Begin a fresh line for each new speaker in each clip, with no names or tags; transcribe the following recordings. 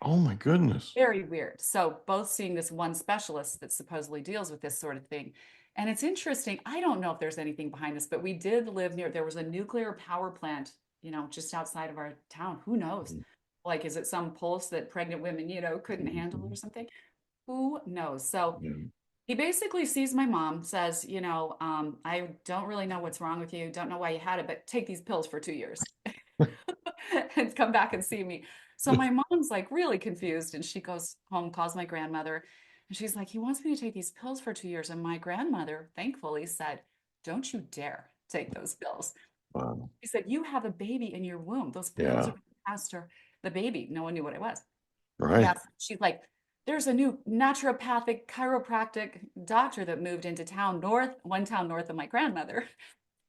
Oh my goodness.
Very weird. So both seeing this one specialist that supposedly deals with this sort of thing. And it's interesting. I don't know if there's anything behind this, but we did live near, there was a nuclear power plant, just outside of our town. Who knows?
Mhm.
Like, is it some pulse that pregnant women, couldn't handle or
Mhm.
something? Who knows? So
Yeah.
he basically sees my mom, says, I don't really know what's wrong with you, don't know why you had it, but take these pills for 2 years and come back and see me. So my mom's like really confused and she goes home, calls my grandmother, and she's like, he wants me to take these pills for 2 years. And my grandmother, thankfully, said, don't you dare take those pills.
Wow.
She said, you have a baby in your womb. Those pills are
Yeah.
going to pass her the baby. No one knew what it was.
Right.
Yes, she's like, there's a new naturopathic chiropractic doctor that moved into town one town north of my grandmother.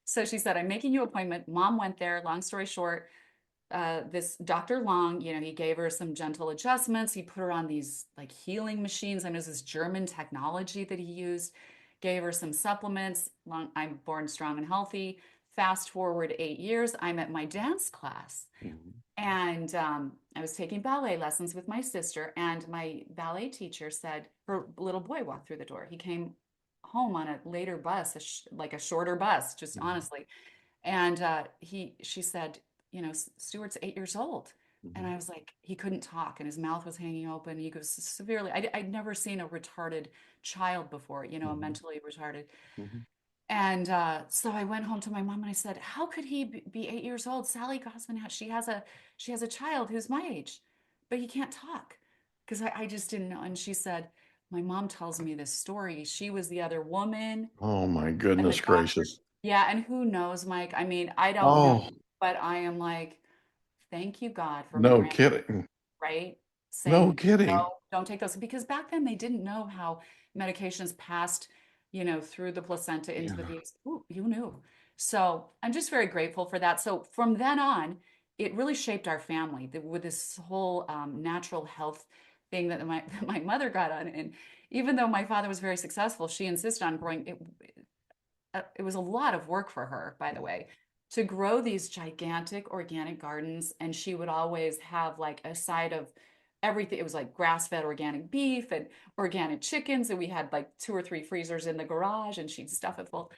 So she said, I'm making you an appointment. Mom went there. Long story short, this Dr. Long, he gave her some gentle adjustments. He put her on these like healing machines. I know this German technology that he used, gave her some supplements. I'm born strong and healthy. Fast forward 8 years, I'm at my dance class.
Mhm.
And I was taking ballet lessons with my sister, and my ballet teacher said her little boy walked through the door. He came home on a later bus, like a shorter bus, just
Mhm.
honestly. And she said, Stuart's 8 years old. And
Mhm.
I was like, he couldn't talk and his mouth was hanging open. He goes severely, I'd never seen a retarded child before, a
Mhm.
mentally retarded.
Mhm.
And so I went home to my mom and I said, "How could he be 8 years old? Sally Gossman, she has a child who's my age, but he can't talk." Because I just didn't know. And she said, "My mom tells me this story. She was the other woman,
Oh my
and the
goodness
doctor."
gracious.
Yeah, and who knows, Mike? I mean, I don't know,
Oh,
but I am like, thank you God for my
no
grandma,
kidding.
right?
No
Saying,
kidding.
no, don't take those. Because back then they didn't know how medications passed, through the placenta into the
Yeah.
baby's. Ooh, you knew. So I'm just very grateful for that. So from then on, it really shaped our family with this whole natural health thing that that my mother got on. And even though my father was very successful, she insisted on growing it was a lot of work for her, by the way, to grow these gigantic organic gardens. And she would always have like a side of everything. It was like grass-fed organic beef and organic chickens. And we had like two or three freezers in the garage and she'd stuff it full.